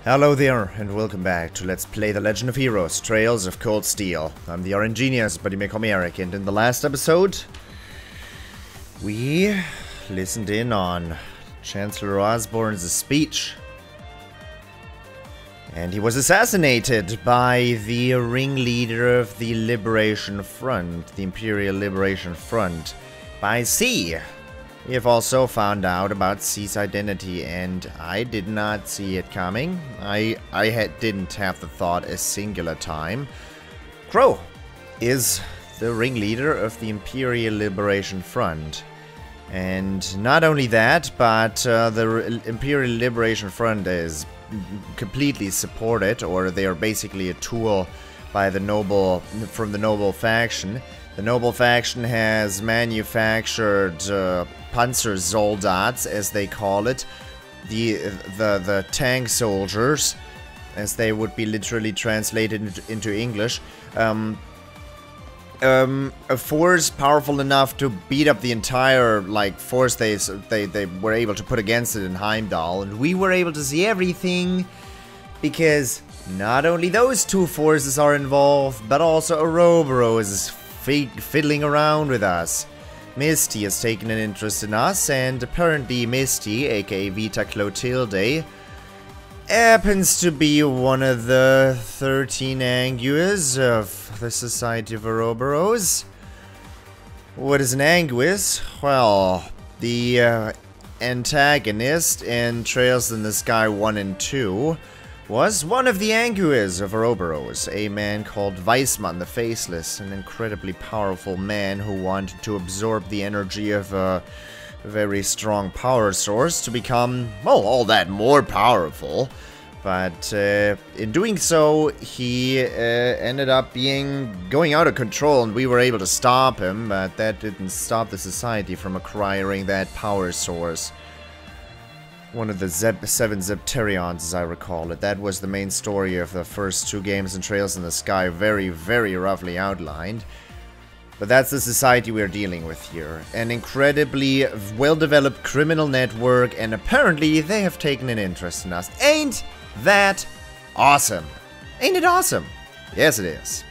Hello there, and welcome back to Let's Play The Legend of Heroes, Trails of Cold Steel. I'm the RNGenius, but you may call me Eric, and in the last episode, we listened in on Chancellor Osbourne's speech. And he was assassinated by the ringleader of the Liberation Front, the Imperial Liberation Front, by C. We have also found out about C's identity, and I did not see it coming. I didn't have the thought a singular time. Crow is the ringleader of the Imperial Liberation Front. And not only that, but the Imperial Liberation Front is completely supported, or they are basically a tool by the noble, from the noble faction. The noble faction has manufactured Panzersoldaten, as they call it, the tank soldiers, as they would be literally translated into English. A force powerful enough to beat up the entire force they were able to put against it in Heimdall, and we were able to see everything because not only those two forces are involved, but also Ouroboros is fiddling around with us. Misty has taken an interest in us, and apparently Misty, aka Vita Clotilde, happens to be one of the 13 Anguis of the Society of Ouroboros. What is an Anguis? Well, the antagonist in Trails in the Sky 1 and 2 was one of the Anguis of Ouroboros, a man called Weissman the Faceless, an incredibly powerful man who wanted to absorb the energy of a very strong power source to become, well, all that more powerful. But in doing so, he ended up going out of control, and we were able to stop him, but that didn't stop the society from acquiring that power source. One of the seven Zepterions, as I recall it. That was the main story of the first two games in Trails in the Sky, very, very roughly outlined. But that's the society we're dealing with here. An incredibly well-developed criminal network, and apparently they have taken an interest in us. Ain't that awesome? Ain't it awesome? Yes, it is.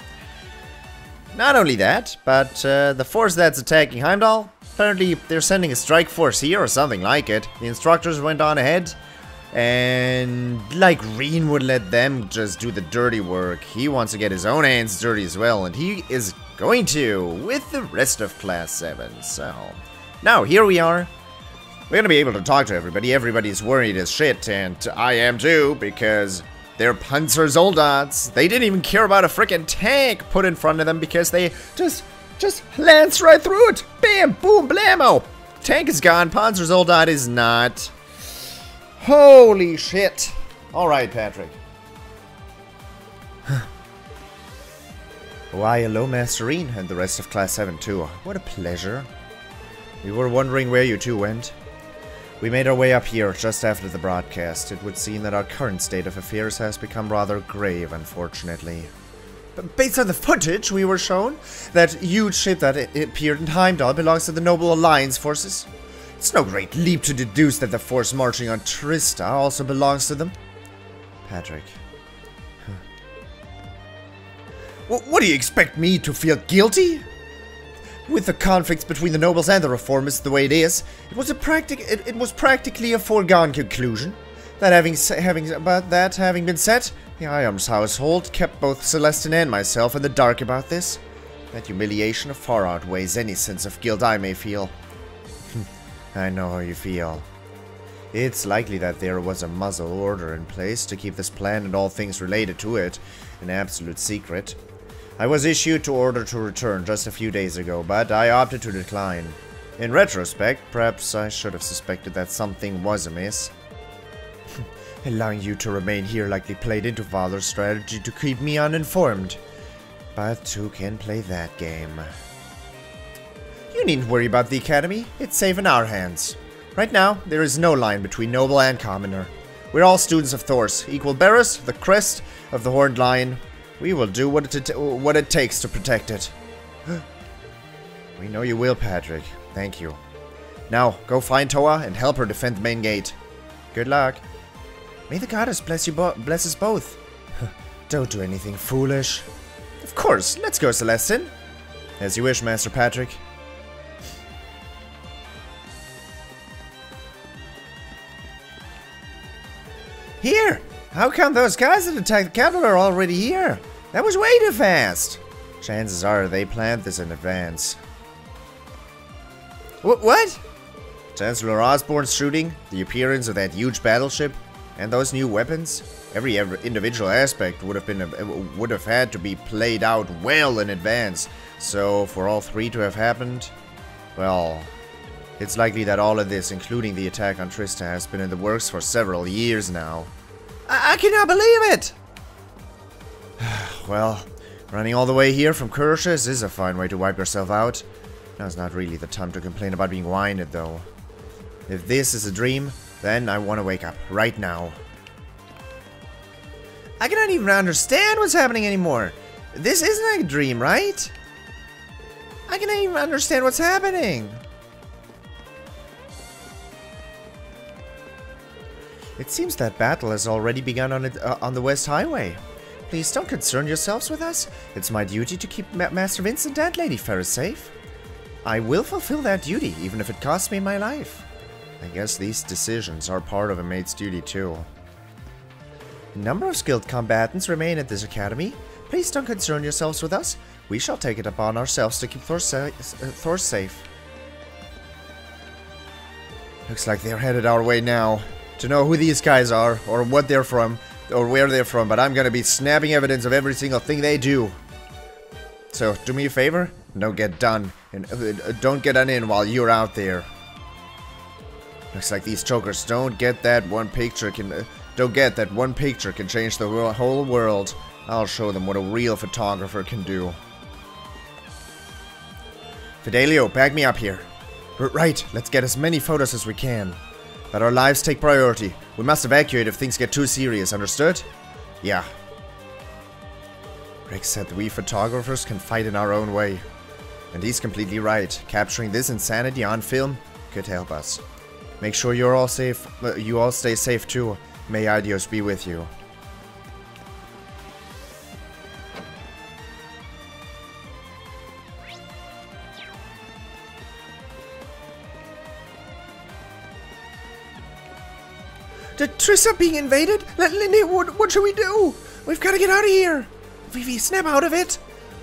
Not only that, but the force that's attacking Heimdall, apparently they're sending a strike force here or something like it. The instructors went on ahead, and like Rean would let them just do the dirty work, he wants to get his own hands dirty as well, and he is going to with the rest of Class 7. So now here we are. We're gonna be able to talk to everybody. Everybody's worried as shit, and I am too, because they're Panzersoldaten. They didn't even care about a freaking tank put in front of them because they just lance right through it. Bam, boom, blammo. Tank is gone. Panzersoldat is not. Holy shit. Alright, Patrick. Why, hello, Master Rean, and the rest of Class 7 too. What a pleasure. We were wondering where you two went. We made our way up here just after the broadcast. It would seem that our current state of affairs has become rather grave, unfortunately. But based on the footage we were shown, that huge ship that appeared in Heimdall belongs to the Noble Alliance forces. It's no great leap to deduce that the force marching on Trista also belongs to them. Patrick. What do you expect me to feel guilty? With the conflicts between the nobles and the reformists the way it is, it was practically a foregone conclusion. That having been said, the Iams household kept both Celestin and myself in the dark about this. That humiliation far outweighs any sense of guilt I may feel. I know how you feel. It's likely that there was a muzzle order in place to keep this plan and all things related to it an absolute secret. I was issued to order to return just a few days ago, but I opted to decline. In retrospect, perhaps I should have suspected that something was amiss. Allowing you to remain here likely played into Father's strategy to keep me uninformed. But who can play that game? You needn't worry about the Academy. It's safe in our hands. Right now, there is no line between noble and commoner. We're all students of Thors, equal bearers, the crest of the Horned Lion. We will do what it takes to protect it. We know you will, Patrick. Thank you. Now, go find Toa and help her defend the main gate. Good luck. May the goddess bless us both. Don't do anything foolish. Of course, let's go, Celestin. As you wish, Master Patrick. Here! How come those guys that attacked the capital are already here? That was way too fast! Chances are they planned this in advance. What? Chancellor Osbourne's shooting, the appearance of that huge battleship, and those new weapons? Every individual aspect would have had to be played out well in advance. So, for all three to have happened, well, it's likely that all of this, including the attack on Trista, has been in the works for several years now. I cannot believe it! Well, running all the way here from Kurshas is a fine way to wipe yourself out. Now's not really the time to complain about being winded, though. If this is a dream, then I want to wake up right now. I cannot even understand what's happening anymore. This isn't a dream, right? I cannot even understand what's happening. It seems that battle has already begun on the West Highway. Please don't concern yourselves with us. It's my duty to keep Master Vincent and Lady Ferris safe. I will fulfill that duty, even if it costs me my life. I guess these decisions are part of a mate's duty too. A number of skilled combatants remain at this academy. Please don't concern yourselves with us. We shall take it upon ourselves to keep Thors safe. Looks like they're headed our way now. To know who these guys are, or what they're from, or where they're from, but I'm gonna be snapping evidence of every single thing they do. So, do me a favor, don't get done, and don't get in while you're out there. Looks like these chokers don't get that one picture can change the whole world. I'll show them what a real photographer can do. Fidelio, back me up here. Right, let's get as many photos as we can. But our lives take priority. We must evacuate if things get too serious, understood? Yeah. Rick said that we photographers can fight in our own way. And he's completely right. Capturing this insanity on film could help us. Make sure you're all safe. You all stay safe too. May Idios be with you. The Trista being invaded? Lindy, what should we do? We've got to get out of here. Vivi, snap out of it.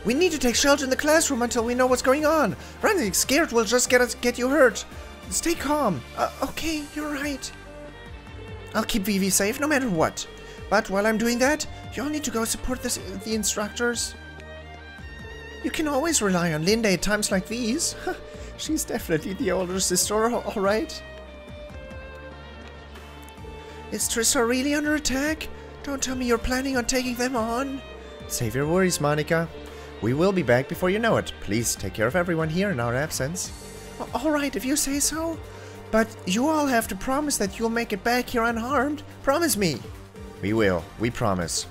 We need to take shelter in the classroom until we know what's going on. Running scared will just get you hurt. Stay calm. Okay, you're right. I'll keep Vivi safe no matter what. But while I'm doing that, you'll need to go support the instructors. You can always rely on Linda at times like these. She's definitely the older sister, alright? Is Trista really under attack? Don't tell me you're planning on taking them on. Save your worries, Monica. We will be back before you know it. Please take care of everyone here in our absence. Alright, if you say so. But you all have to promise that you'll make it back here unharmed. Promise me. We will. We promise.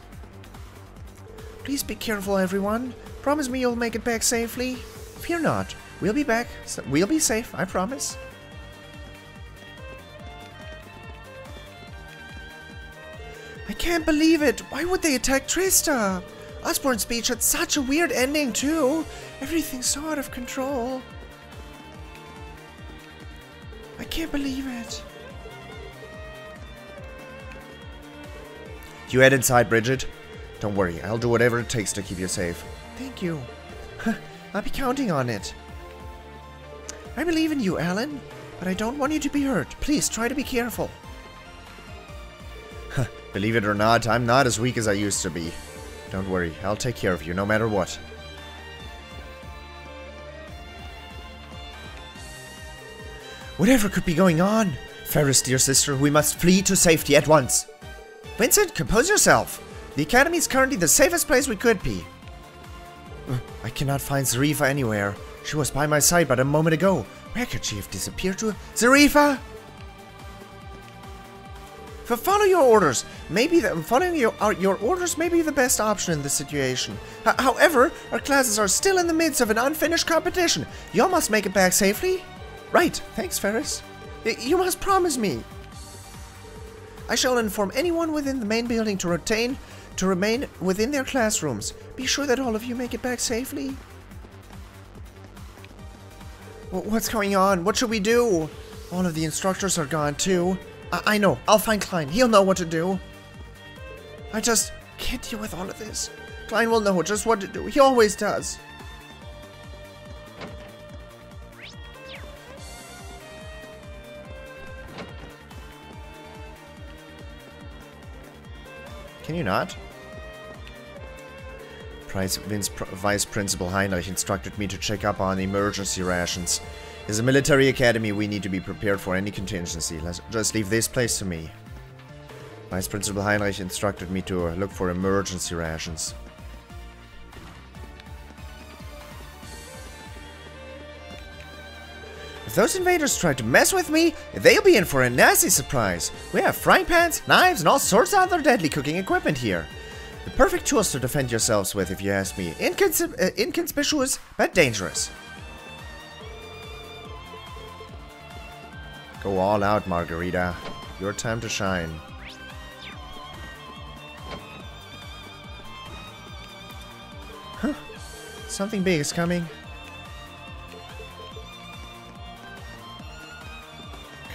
Please be careful, everyone. Promise me you'll make it back safely. Fear not. We'll be back. We'll be safe, I promise. I can't believe it! Why would they attack Trista? Osbourne's speech had such a weird ending too. Everything's so out of control. I can't believe it. You head inside, Bridget. Don't worry, I'll do whatever it takes to keep you safe. Thank you. I'll be counting on it. I believe in you, Alan, but I don't want you to be hurt. Please try to be careful. Believe it or not, I'm not as weak as I used to be. Don't worry, I'll take care of you no matter what. Whatever could be going on? Ferris, dear sister, we must flee to safety at once. Vincent, compose yourself. The academy is currently the safest place we could be. I cannot find Zarifa anywhere. She was by my side but a moment ago. Where could she have disappeared to? Zarifa! Follow your orders. Following your orders may be the best option in this situation. However, our classes are still in the midst of an unfinished competition. You all must make it back safely. Right. Thanks, Ferris. You must promise me. I shall inform anyone within the main building to remain within their classrooms. Be sure that all of you make it back safely. What's going on? What should we do? All of the instructors are gone too. I know. I'll find Klein. He'll know what to do. I just can't deal with all of this. Klein will know just what to do. He always does. Can you not? Vice Principal Heinrich instructed me to check up on emergency rations. As a military academy, we need to be prepared for any contingency. Let's just leave this place to me. Vice Principal Heinrich instructed me to look for emergency rations. If those invaders try to mess with me, they'll be in for a nasty surprise. We have frying pans, knives, and all sorts of other deadly cooking equipment here. The perfect tools to defend yourselves with, if you ask me. Inconspicuous, but dangerous. Go all out, Margarita. Your time to shine. Huh. Something big is coming.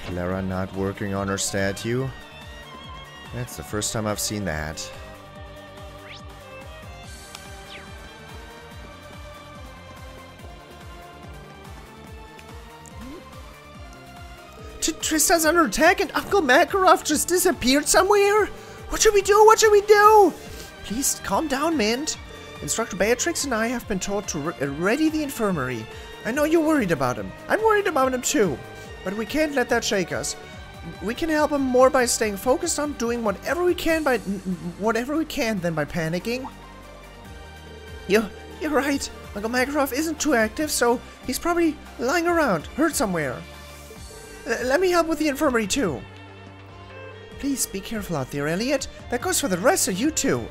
Clara not working on her statue. That's the first time I've seen that. Trista's under attack and Uncle Makarov just disappeared somewhere? What should we do? What should we do? Please calm down, Mint. Instructor Beatrix and I have been told to ready the infirmary. I know you're worried about him. I'm worried about him too. But we can't let that shake us. We can help him more by staying focused on doing whatever we can than by panicking. You're right. Uncle Makarov isn't too active, so he's probably lying around, hurt somewhere. Let me help with the infirmary too. Please be careful out there, Elliot. That goes for the rest of you too.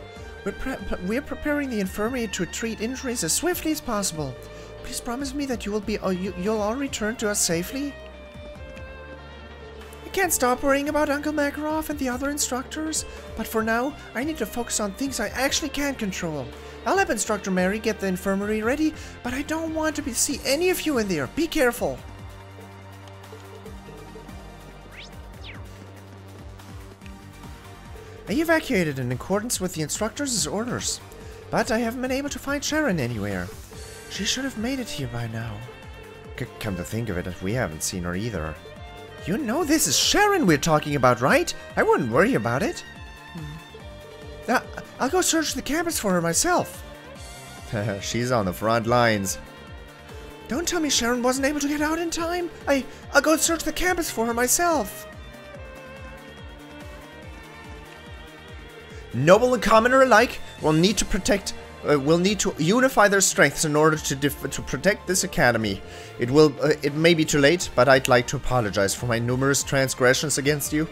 We're preparing the infirmary to treat injuries as swiftly as possible. Please promise me that you'll all return to us safely. I can't stop worrying about Uncle Makarov and the other instructors, but for now, I need to focus on things I actually can control. I'll help Instructor Mary get the infirmary ready, but I don't want to see any of you in there. Be careful. I evacuated in accordance with the instructor's orders, but I haven't been able to find Sharon anywhere. She should have made it here by now. Come to think of it, we haven't seen her either. You know this is Sharon we're talking about, right? I wouldn't worry about it. I'll go search the campus for her myself. She's on the front lines. Don't tell me Sharon wasn't able to get out in time. I'll go search the campus for her myself. Noble and commoner alike will need to unify their strengths in order to protect this academy. It may be too late, but I'd like to apologize for my numerous transgressions against you.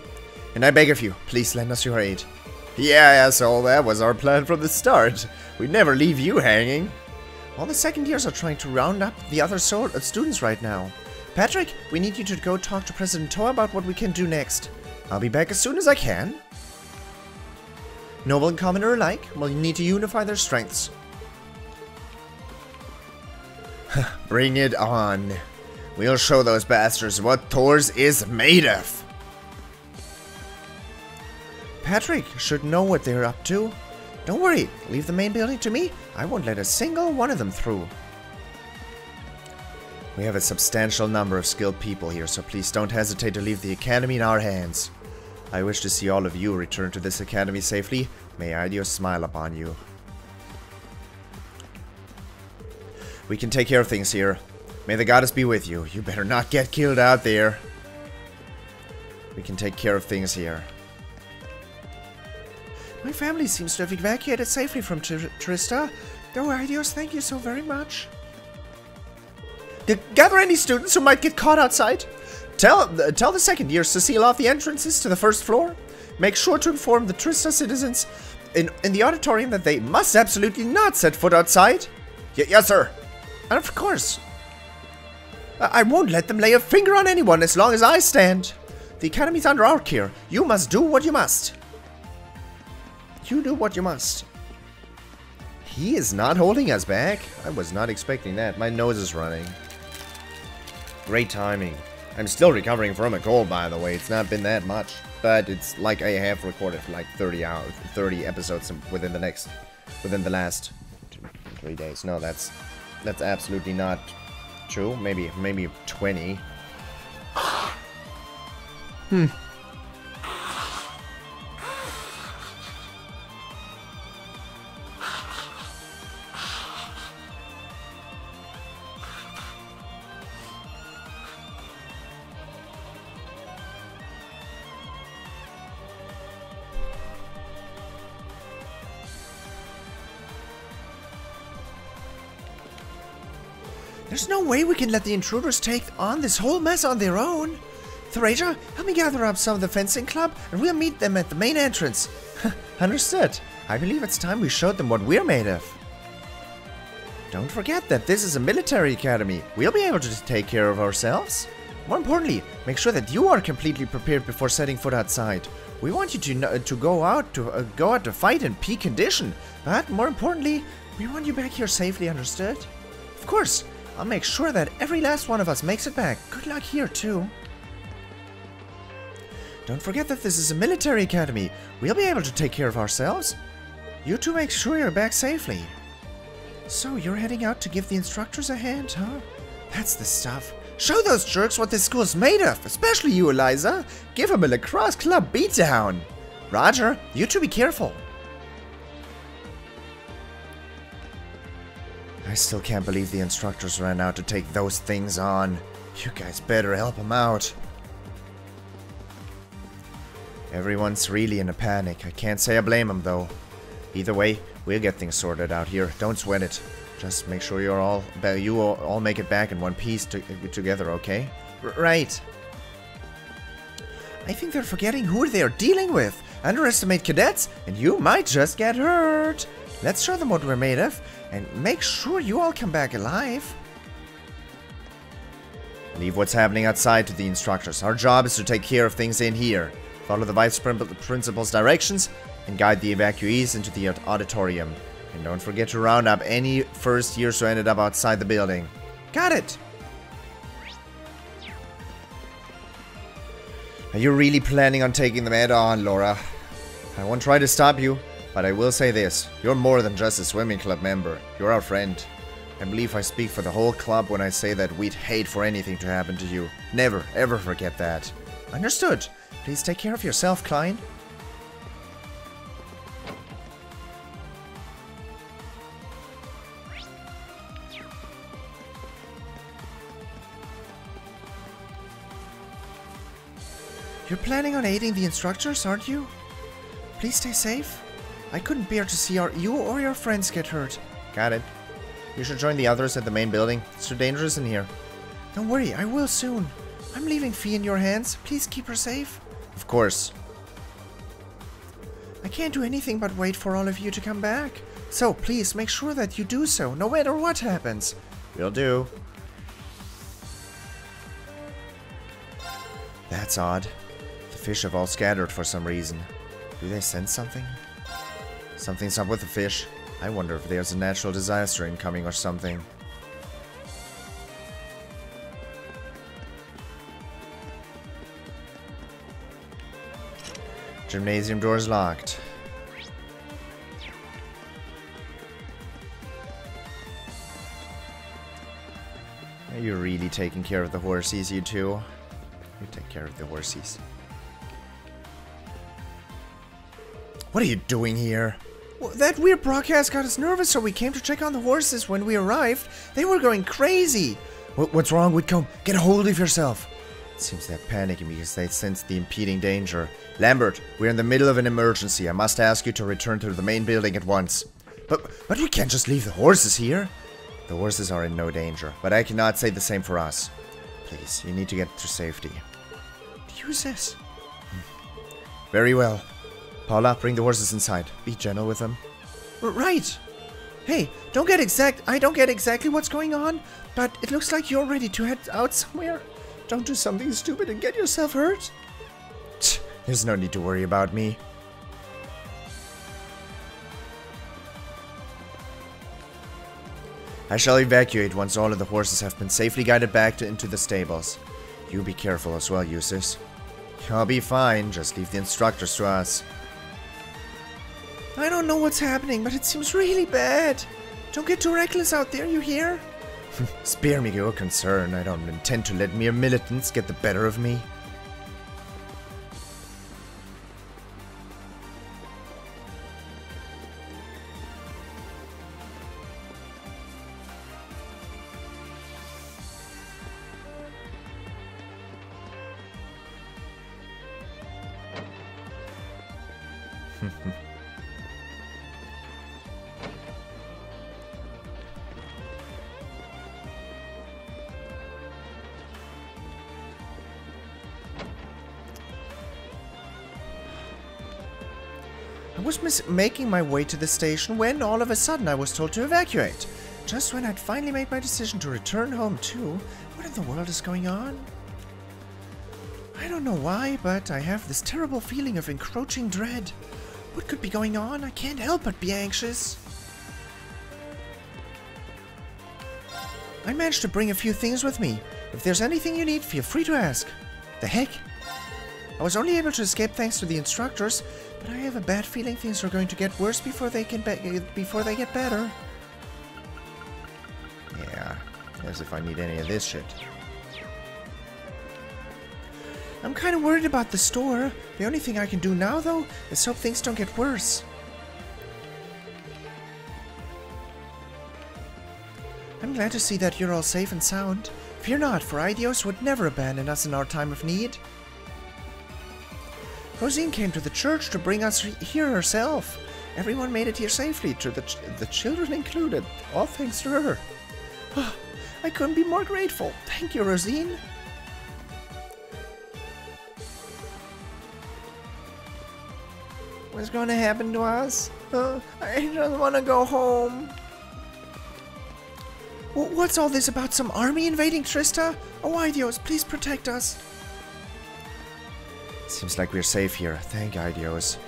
And I beg of you, please lend us your aid. Yeah, asshole, that was our plan from the start. We'd never leave you hanging. All the second years are trying to round up the other students right now. Patrick, we need you to go talk to President Toa about what we can do next. I'll be back as soon as I can. Noble and commoner alike will need to unify their strengths. Bring it on. We'll show those bastards what Thors is made of. Patrick should know what they're up to. Don't worry, leave the main building to me. I won't let a single one of them through. We have a substantial number of skilled people here, so please don't hesitate to leave the academy in our hands. I wish to see all of you return to this academy safely. May Aidios smile upon you. We can take care of things here. May the goddess be with you. You better not get killed out there. We can take care of things here. My family seems to have evacuated safely from Trista. Oh, Aidios, thank you so very much. Gather any students who might get caught outside. Tell the second years to seal off the entrances to the first floor. Make sure to inform the Trista citizens in the auditorium that they must absolutely not set foot outside. Yes, sir. And of course, I won't let them lay a finger on anyone as long as I stand. The academy's under our care. You must do what you must. You do what you must. He is not holding us back. I was not expecting that. My nose is running. Great timing. I'm still recovering from a cold, by the way. It's not been that much. But it's like I have recorded for like 30 hours, 30 episodes within the last 3 days. No, that's absolutely not true. Maybe 20. There's no way we can let the intruders take on this whole mess on their own. TloH, help me gather up some of the fencing club, and we'll meet them at the main entrance. Understood. I believe it's time we showed them what we're made of. Don't forget that this is a military academy. We'll be able to take care of ourselves. More importantly, make sure that you are completely prepared before setting foot outside. We want you to go out to fight in peak condition, but more importantly, we want you back here safely. Understood? Of course. I'll make sure that every last one of us makes it back. Good luck here, too. Don't forget that this is a military academy. We'll be able to take care of ourselves. You two make sure you're back safely. So, you're heading out to give the instructors a hand, huh? That's the stuff. Show those jerks what this school's made of, especially you, Eliza. Give them a lacrosse club beatdown. Roger, you two be careful. I still can't believe the instructors ran out to take those things on. You guys better help them out. Everyone's really in a panic. I can't say I blame them, though. Either way, we'll get things sorted out here. Don't sweat it. Just make sure you all make it back in one piece together, okay? Right. I think they're forgetting who they're dealing with. Underestimate cadets, and you might just get hurt. Let's show them what we're made of, and make sure you all come back alive. Leave what's happening outside to the instructors. Our job is to take care of things in here. Follow the vice principal's directions, and guide the evacuees into the auditorium. And don't forget to round up any first years who ended up outside the building. Got it! Are you really planning on taking them head on, Laura? I won't try to stop you, but I will say this. You're more than just a swimming club member. You're our friend. I believe I speak for the whole club when I say that we'd hate for anything to happen to you. Never, ever forget that. Understood. Please take care of yourself, Klein. You're planning on aiding the instructors, aren't you? Please stay safe. I couldn't bear to see you or your friends get hurt. Got it. You should join the others at the main building. It's too dangerous in here. Don't worry, I will soon. I'm leaving Fee in your hands. Please keep her safe. Of course. I can't do anything but wait for all of you to come back. So please make sure that you do so, no matter what happens. Will do. That's odd. The fish have all scattered for some reason. Do they sense something? Something's up with the fish. I wonder if there's a natural disaster incoming or something. Gymnasium door's locked. Are you really taking care of the horsies, you two? You take care of the horsies. What are you doing here? Well, that weird broadcast got us nervous, so we came to check on the horses when we arrived. They were going crazy. What's wrong, Whitcomb? Get a hold of yourself. It seems they're panicking because they sense the impending danger. Lambert, we're in the middle of an emergency. I must ask you to return to the main building at once. But we can't just leave the horses here. The horses are in no danger, but I cannot say the same for us. Please, you need to get to safety. Use this. Very well. Paula, bring the horses inside. Be gentle with them. Right. Hey, I don't get exactly what's going on, but it looks like you're ready to head out somewhere. Don't do something stupid and get yourself hurt. There's no need to worry about me. I shall evacuate once all of the horses have been safely guided back into the stables. You be careful as well, Eustace. I'll be fine, just leave the instructors to us. I don't know what's happening, but it seems really bad. Don't get too reckless out there, you hear? Spare me your concern. I don't intend to let mere militants get the better of me. I was making my way to the station when all of a sudden I was told to evacuate. Just when I'd finally made my decision to return home too. What in the world is going on? I don't know why, but I have this terrible feeling of encroaching dread. What could be going on? I can't help but be anxious. I managed to bring a few things with me. If there's anything you need, feel free to ask. The heck? I was only able to escape thanks to the instructors, but I have a bad feeling things are going to get worse before they get better. Yeah, as if I need any of this shit. I'm kind of worried about the store. The only thing I can do now, though, is hope things don't get worse. I'm glad to see that you're all safe and sound. Fear not, for Eidos would never abandon us in our time of need. Rosine came to the church to bring us here herself. Everyone made it here safely, to the children included. All thanks to her. Oh, I couldn't be more grateful. Thank you, Rosine. What's going to happen to us? I just want to go home. What's all this about some army invading Trista? Oh, Eidos, please protect us. Seems like we're safe here. Thank Eidos.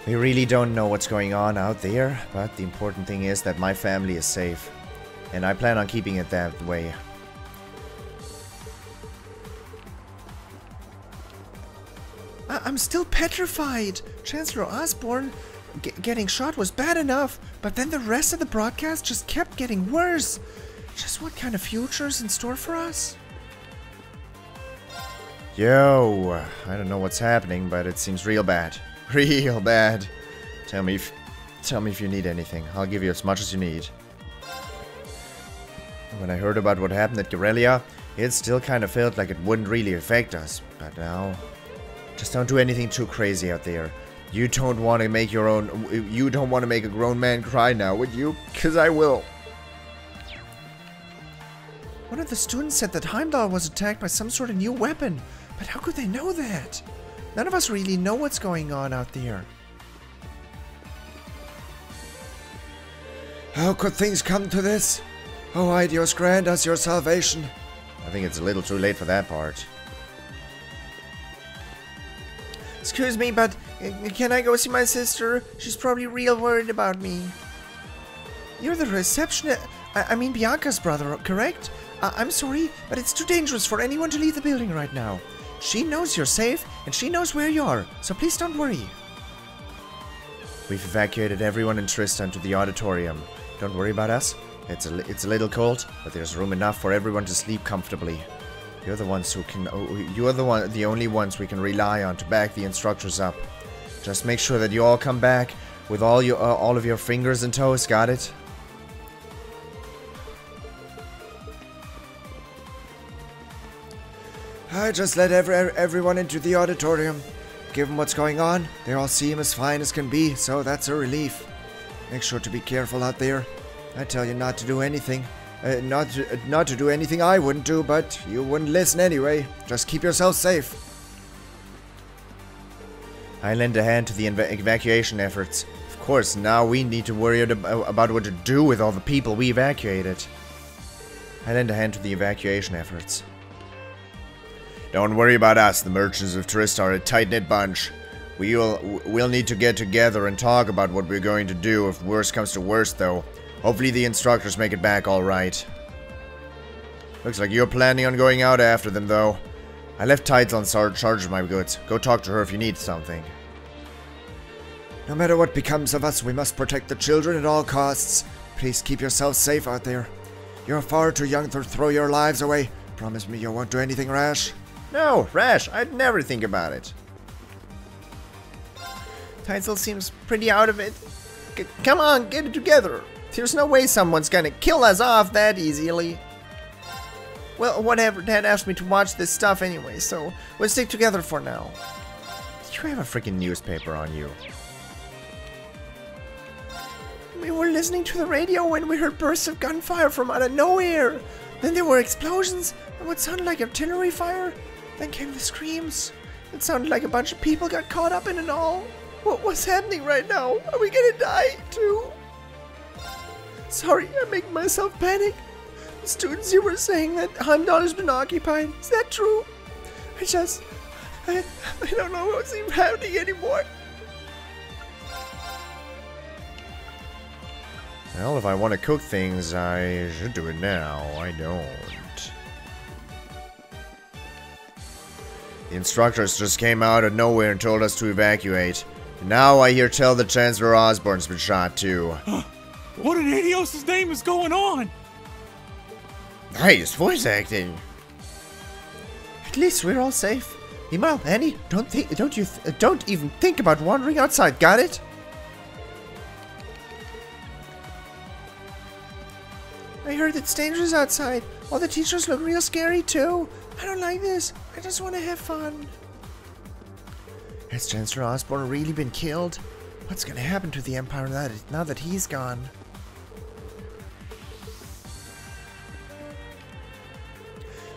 We really don't know what's going on out there, but the important thing is that my family is safe. And I plan on keeping it that way. I'm still petrified. Chancellor Osbourne getting shot was bad enough, but then the rest of the broadcast just kept getting worse. Just what kind of future is in store for us? Yo, I don't know what's happening, but it seems real bad. Real bad. Tell me if you need anything. I'll give you as much as you need. When I heard about what happened at Guerrilla, it still kind of felt like it wouldn't really affect us, but now... Just don't do anything too crazy out there. You don't want to make a grown man cry now, would you? 'Cause I will. One of the students said that Heimdall was attacked by some sort of new weapon, but how could they know that? None of us really know what's going on out there. How could things come to this? Oh, Eidos, grant us your salvation. I think it's a little too late for that part. Excuse me, but can I go see my sister? She's probably real worried about me. You're the receptionist. I mean Bianca's brother, correct? I'm sorry, but it's too dangerous for anyone to leave the building right now. She knows you're safe, and she knows where you are, so please don't worry. We've evacuated everyone in Tristan to the auditorium. Don't worry about us. It's a little cold, but there's room enough for everyone to sleep comfortably. You're the ones who can. You're the only ones we can rely on to back the instructors up. Just make sure that you all come back with all of your fingers and toes. Got it? I just let everyone into the auditorium. Give them what's going on. They all seem as fine as can be, so that's a relief. Make sure to be careful out there. I tell you not to do anything. Not to do anything I wouldn't do, but you wouldn't listen anyway. Just keep yourself safe. I lend a hand to the evacuation efforts. Of course, now we need to worry about what to do with all the people we evacuated. I lend a hand to the evacuation efforts. Don't worry about us. The merchants of Trista are a tight-knit bunch. We'll need to get together and talk about what we're going to do if worse comes to worse, though. Hopefully the instructors make it back all right. Looks like you're planning on going out after them, though. I left Tides on charge of my goods. Go talk to her if you need something. No matter what becomes of us, we must protect the children at all costs. Please keep yourselves safe out there. You're far too young to throw your lives away. Promise me you won't do anything rash. No, rash. I'd never think about it. Tidsel seems pretty out of it. Come on, get it together. There's no way someone's gonna kill us off that easily. Well, whatever. Dad asked me to watch this stuff anyway, so we'll stick together for now. You have a freaking newspaper on you. We were listening to the radio when we heard bursts of gunfire from out of nowhere. Then there were explosions and what sounded like artillery fire. Then came the screams. It sounded like a bunch of people got caught up in it all. What's happening right now? Are we gonna die too? Sorry, I'm making myself panic. The students, you were saying that Heimdall has been occupied. Is that true? I don't know what's even happening anymore. Well, if I want to cook things, I should do it now. I don't. The instructors just came out of nowhere and told us to evacuate. And now I hear tell that Chancellor Osbourne's been shot too. What in Adios' name is going on? Nice voice acting. At least we're all safe. Meanwhile, Annie, don't even think about wandering outside. Got it? I heard it's dangerous outside. All the teachers look real scary too. I don't like this. I just want to have fun. Has Chancellor Osbourne really been killed? What's going to happen to the Empire now that he's gone?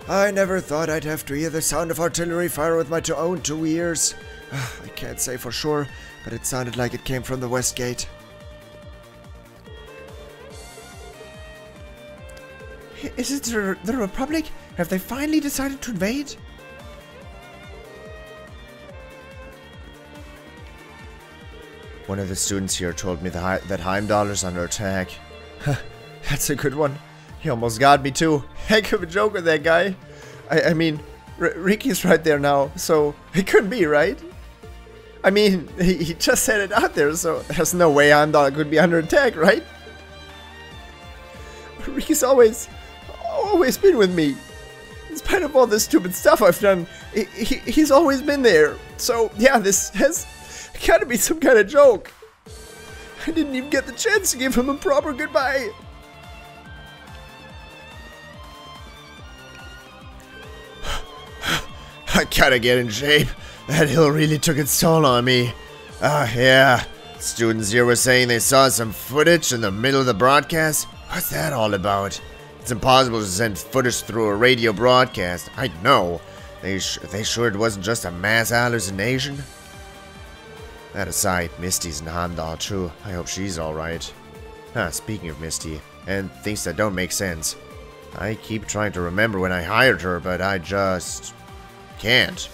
I never thought I'd have to hear the sound of artillery fire with my own 2 ears. I can't say for sure, but it sounded like it came from the West Gate. Is it the Republic? Have they finally decided to invade? One of the students here told me that Heimdall is under attack. That's a good one. He almost got me too. Heck of a joke with that guy. I mean, Ricky's right there now, so it couldn't be, right? I mean, he just said it out there, so there's no way Heimdall could be under attack, right? Ricky's always been with me. In spite of all this stupid stuff I've done, he's always been there. So, yeah, this has gotta be some kind of joke. I didn't even get the chance to give him a proper goodbye. I gotta get in shape. That hill really took its toll on me. Yeah. Students here were saying they saw some footage in the middle of the broadcast. What's that all about? It's impossible to send footage through a radio broadcast. I know. They sure it wasn't just a mass hallucination? That aside, Misty's in Heimdall too. I hope she's alright. Speaking of Misty, and things that don't make sense. I keep trying to remember when I hired her, but I just can't.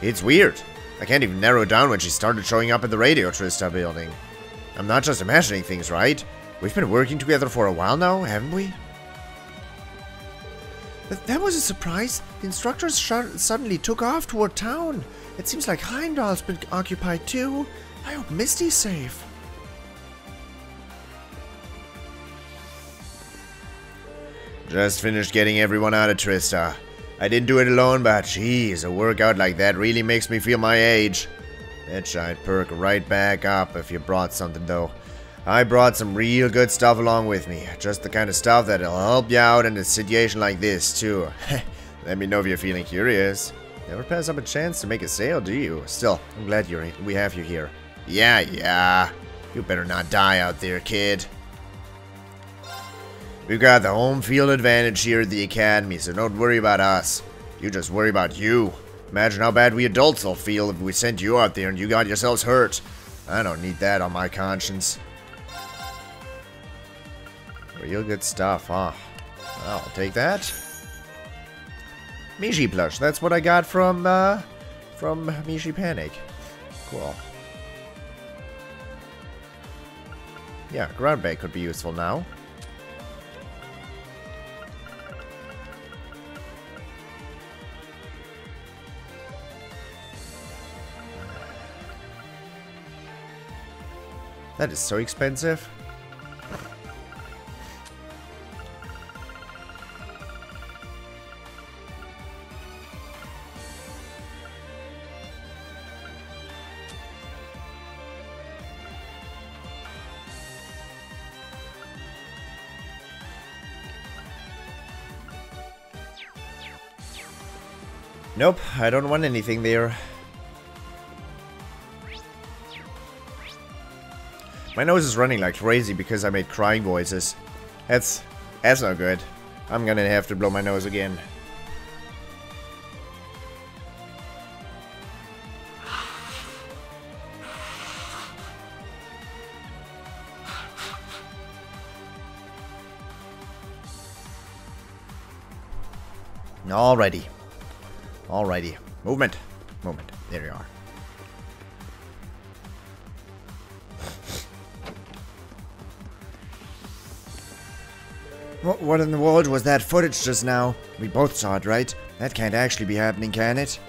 It's weird. I can't even narrow down when she started showing up at the Radio Trista building. I'm not just imagining things, right? We've been working together for a while now, haven't we? That was a surprise. The instructors suddenly took off toward town. It seems like Heimdall's been occupied too. I hope Misty's safe. Just finished getting everyone out of Trista. I didn't do it alone, but geez, a workout like that really makes me feel my age. Betcha I'd perk right back up if you brought something though. I brought some real good stuff along with me. Just the kind of stuff that'll help you out in a situation like this too. Let me know if you're feeling curious. Never pass up a chance to make a sale, do you? Still, I'm glad we have you here. Yeah. You better not die out there, kid. We've got the home field advantage here at the Academy, so don't worry about us. You just worry about you. Imagine how bad we adults will feel if we sent you out there and you got yourselves hurt. I don't need that on my conscience. Real good stuff, huh? I'll take that. Mishi plush. That's what I got from Mishi Panic. Cool. Yeah, ground bait could be useful now. That is so expensive. Nope, I don't want anything there. My nose is running like crazy because I made crying voices. That's not good. I'm gonna have to blow my nose again. Alrighty. Alrighty. Movement. Movement. There you are. What in the world was that footage just now? We both saw it, right? That can't actually be happening, can it?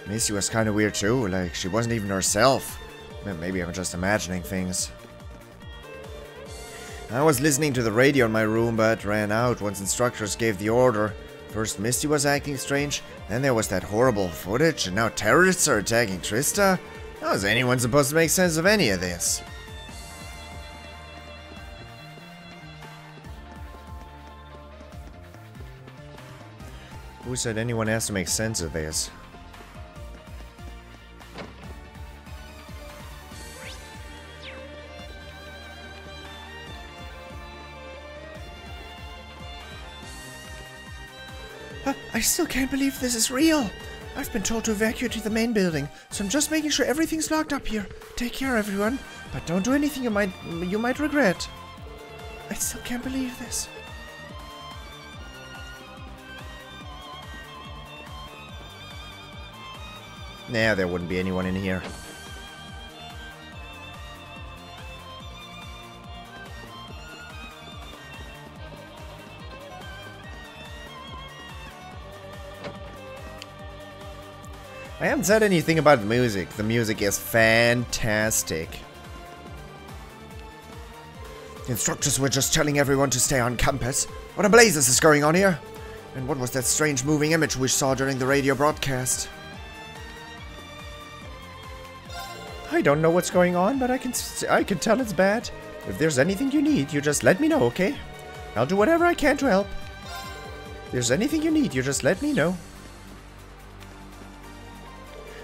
Missy was kind of weird too, like she wasn't even herself. Maybe I'm just imagining things. I was listening to the radio in my room, but ran out once instructors gave the order. First Misty was acting strange, then there was that horrible footage, and now terrorists are attacking Trista? How is anyone supposed to make sense of any of this? Who said anyone has to make sense of this? I still can't believe this is real. I've been told to evacuate to the main building, so I'm just making sure everything's locked up here. Take care, everyone, but don't do anything you might regret. I still can't believe this. Nah, there wouldn't be anyone in here. I haven't said anything about the music. The music is fantastic. The instructors were just telling everyone to stay on campus. What a blazes is going on here? And what was that strange moving image we saw during the radio broadcast? I don't know what's going on, but I can tell it's bad. If there's anything you need, you just let me know, okay? I'll do whatever I can to help. If there's anything you need, you just let me know.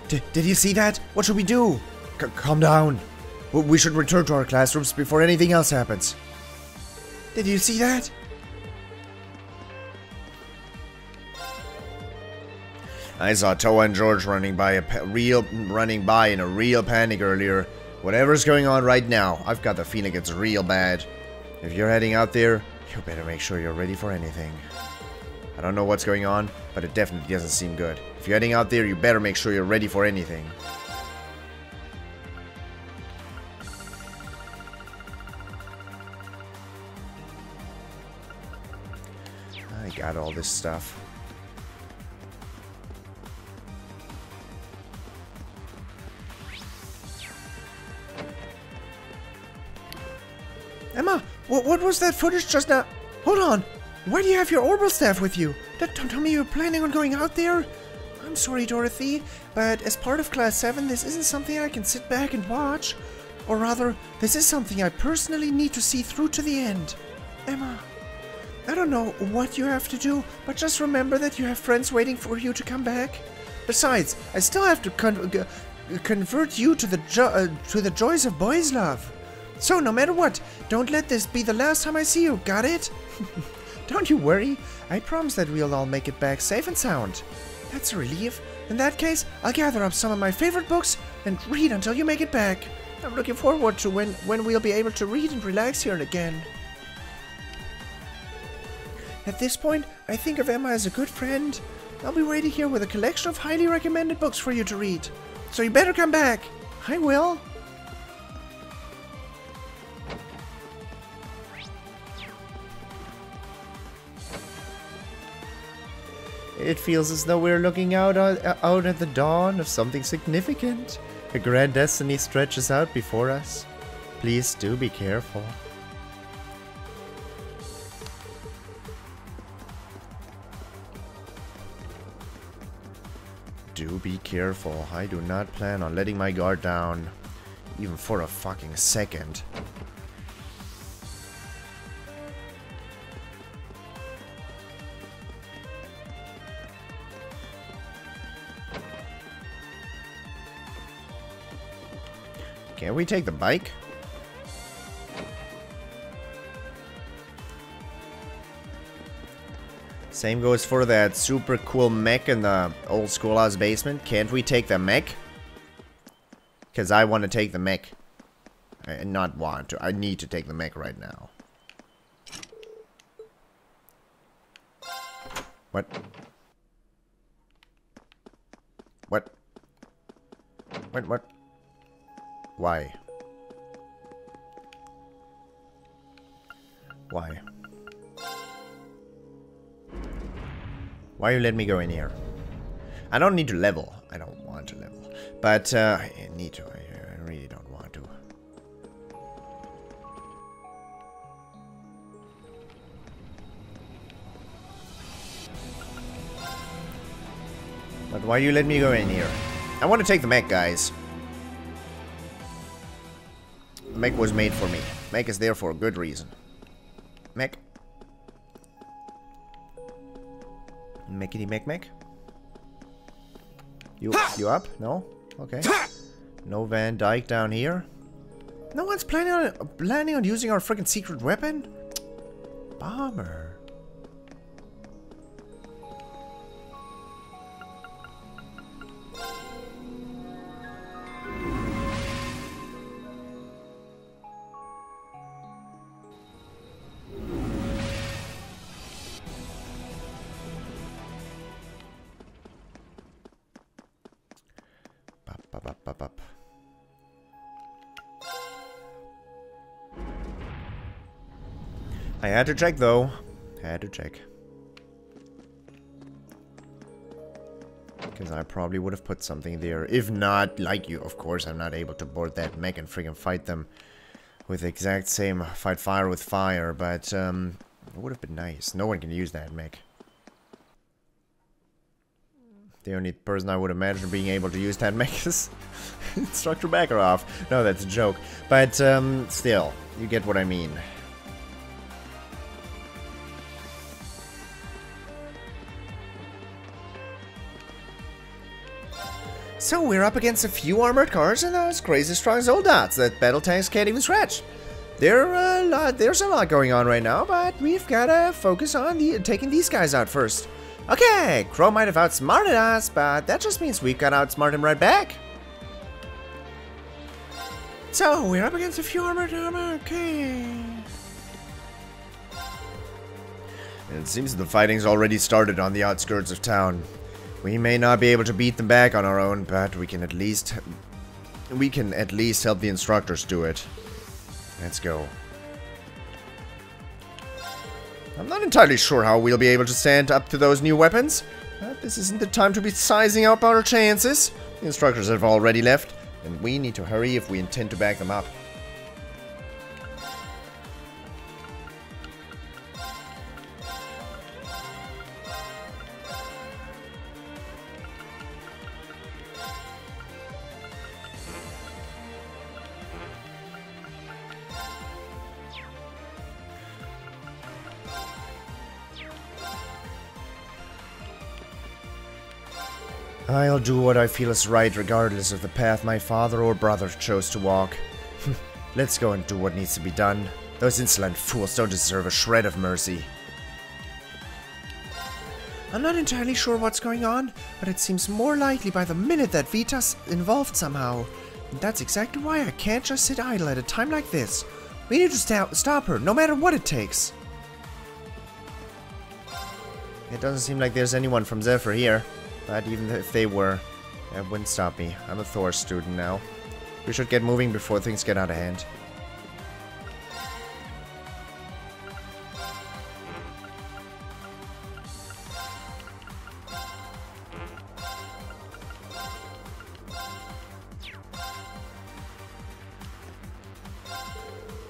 Did you see that? What should we do? Calm down. We should return to our classrooms before anything else happens. Did you see that? I saw Toa and George running by in a real panic earlier. Whatever's going on right now, I've got the feeling it's real bad. If you're heading out there, you better make sure you're ready for anything. I don't know what's going on, but it definitely doesn't seem good. If you're heading out there, you better make sure you're ready for anything. I got all this stuff. Emma, what was that footage just now? Hold on. Why do you have your orbital staff with you? Don't tell me you're planning on going out there. I'm sorry, Dorothy, but as part of Class 7, this isn't something I can sit back and watch. Or rather, this is something I personally need to see through to the end. Emma, I don't know what you have to do, but just remember that you have friends waiting for you to come back. Besides, I still have to convert you to the joys of boys' love. So, no matter what, don't let this be the last time I see you, got it? Don't you worry, I promise that we'll all make it back safe and sound. That's a relief. In that case, I'll gather up some of my favorite books and read until you make it back. I'm looking forward to when we'll be able to read and relax here again. At this point, I think of Emma as a good friend. I'll be waiting here with a collection of highly recommended books for you to read. So you better come back. I will. It feels as though we're looking out at the dawn of something significant. A grand destiny stretches out before us. Please do be careful. Do be careful. I do not plan on letting my guard down, even for a fucking second. Can we take the bike? Same goes for that super cool mech in the old schoolhouse basement. Can't we take the mech? Because I want to take the mech. Not want to. I need to take the mech right now. What? What? What? Why? Why? Why you let me go in here? I don't need to level. I don't want to level. But, I need to. I really don't want to. But why you let me go in here? I want to take the mech, guys. The mech was made for me. Mech is there for a good reason. Mech. Mechity mech. You up? No? Okay. No Van Dyke down here. No one's planning on using our freaking secret weapon? Bomber. Up. I had to check though. Had to check. Because I probably would have put something there. If not, like you, of course, I'm not able to board that mech and friggin' fight them with the exact same fight fire with fire. But it would have been nice. No one can use that mech. The only person I would imagine being able to use that mech is Instructor Makarov. No, that's a joke. But, still, you get what I mean. So we're up against a few armored cars and those crazy strong Zoldats that battle tanks can't even scratch. There's a lot going on right now, but we've gotta focus on taking these guys out first. Okay, Crow might have outsmarted us, but that just means we've gotta outsmart him right back. So, we're up against a few armored, okay. It seems the fighting's already started on the outskirts of town. We may not be able to beat them back on our own, but we can at least help the instructors do it. Let's go. I'm not entirely sure how we'll be able to stand up to those new weapons. But this isn't the time to be sizing up our chances. The instructors have already left, and we need to hurry if we intend to back them up. I'll do what I feel is right regardless of the path my father or brother chose to walk. Let's go and do what needs to be done. Those insolent fools don't deserve a shred of mercy. I'm not entirely sure what's going on, but it seems more likely by the minute that Vita's involved somehow. And that's exactly why I can't just sit idle at a time like this. We need to stop her, no matter what it takes. It doesn't seem like there's anyone from Zephyr here. But even if they were, that wouldn't stop me. I'm a Thors student now. We should get moving before things get out of hand.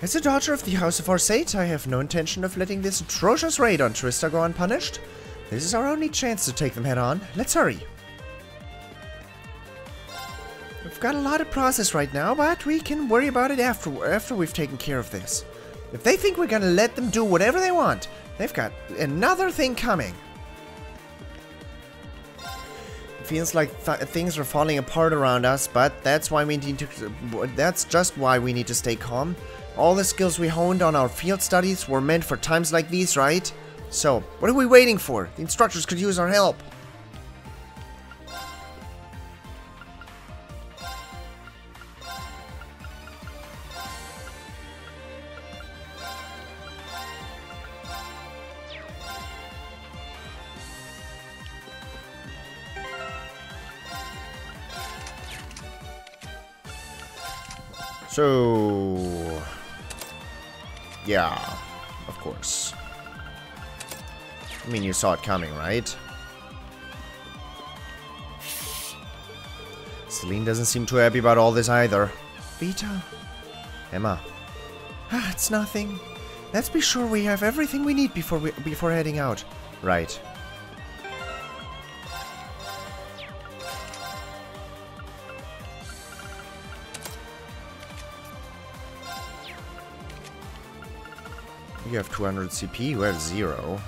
As a daughter of the House of Orsate, I have no intention of letting this atrocious raid on Trista go unpunished. This is our only chance to take them head on. Let's hurry. We've got a lot of process right now, but we can worry about it after we've taken care of this. If they think we're gonna let them do whatever they want, they've got another thing coming. It feels like things are falling apart around us, but that's why we need to. That's just why we need to stay calm. All the skills we honed on our field studies were meant for times like these, right? So, what are we waiting for? The instructors could use our help. So... yeah, of course. I mean, you saw it coming, right? Celine doesn't seem too happy about all this either. Vita? Emma? Ah, it's nothing. Let's be sure we have everything we need before heading out. Right. You have 200 CP, you have 0.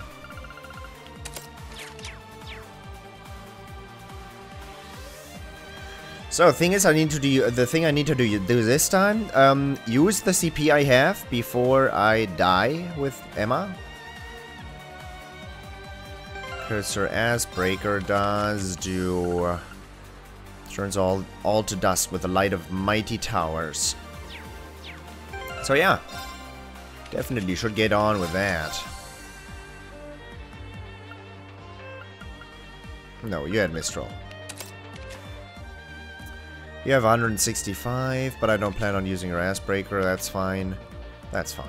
So, the thing is, I need to do this time, use the CP I have before I die with Emma. Because her ass breaker does do... turns all to dust with the light of mighty towers. So yeah. Definitely should get on with that. No, you had Mistral. You have 165, but I don't plan on using your ass breaker. That's fine. That's fine.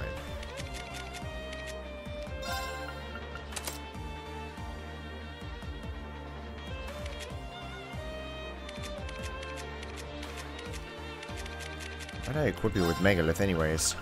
Why'd I equip you with Megalith anyways?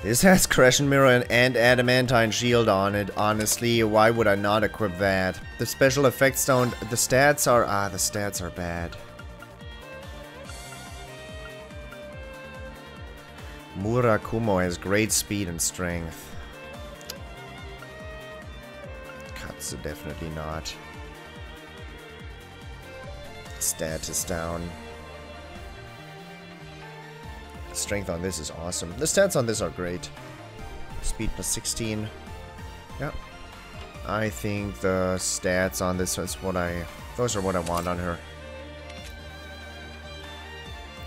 This has Crescent Mirror and Adamantine Shield on it. Honestly, why would I not equip that? The special effects don't... the stats are... the stats are bad. Murakumo has great speed and strength. Katsu definitely not. Stat is down. Strength on this is awesome. The stats on this are great. Speed plus 16. Yeah. I think the stats on this is what those are what I want on her.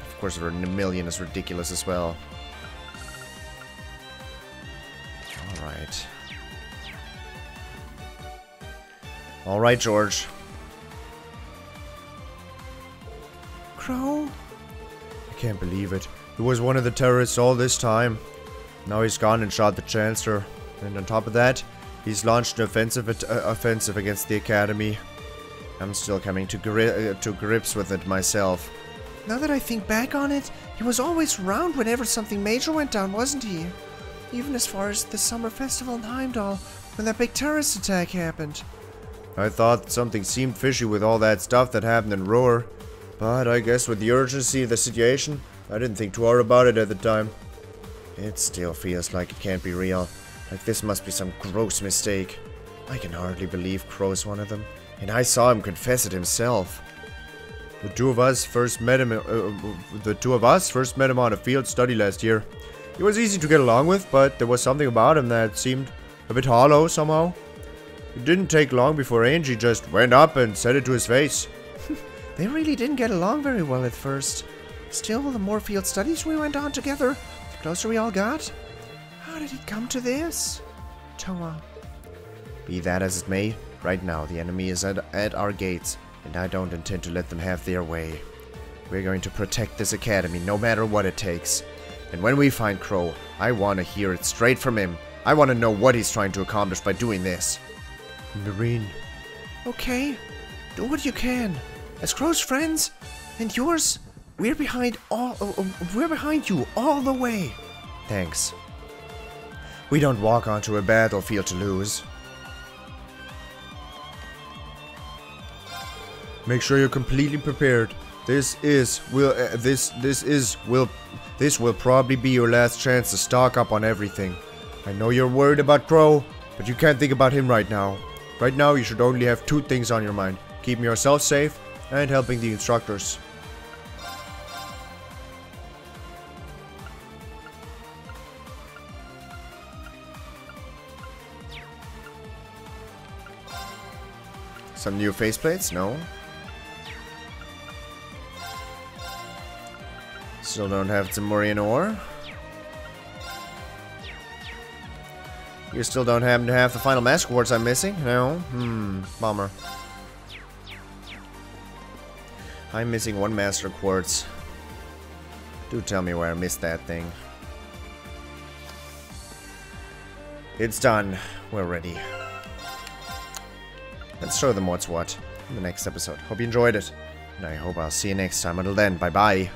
Of course, her million is ridiculous as well. Alright. Alright, George. Crow? I can't believe it. He was one of the terrorists all this time. Now he's gone and shot the Chancellor. And on top of that, he's launched an offensive against the Academy. I'm still coming to grips with it myself. Now that I think back on it, he was always around whenever something major went down, wasn't he? Even as far as the summer festival in Heimdall, when that big terrorist attack happened. I thought something seemed fishy with all that stuff that happened in Roar. But I guess with the urgency of the situation, I didn't think too hard about it at the time. It still feels like it can't be real. Like this must be some gross mistake. I can hardly believe Crow's one of them. And I saw him confess it himself. The two of us first met him on a field study last year. He was easy to get along with, but there was something about him that seemed a bit hollow somehow. It didn't take long before Angie just went up and said it to his face. They really didn't get along very well at first. Still, the more field studies we went on together, the closer we all got. How did it come to this? TloH. Be that as it may, right now the enemy is at our gates, and I don't intend to let them have their way. We're going to protect this academy no matter what it takes. And when we find Crow, I want to hear it straight from him. I want to know what he's trying to accomplish by doing this. Rean. Okay, do what you can. As Crow's friends and yours, we're behind you all the way. Thanks. We don't walk onto a battlefield to lose. Make sure you're completely prepared. This will probably be your last chance to stock up on everything. I know you're worried about Crow, but you can't think about him right now. Right now, you should only have 2 things on your mind: keeping yourself safe and helping the instructors. Some new faceplates? No. Still don't have Zemurian ore. You still don't happen to have the final master quartz I'm missing? No? Bummer. I'm missing 1 master quartz. Do tell me where I missed that thing. It's done. We're ready. Let's show them what's what in the next episode. Hope you enjoyed it. And I hope I'll see you next time. Until then, bye-bye.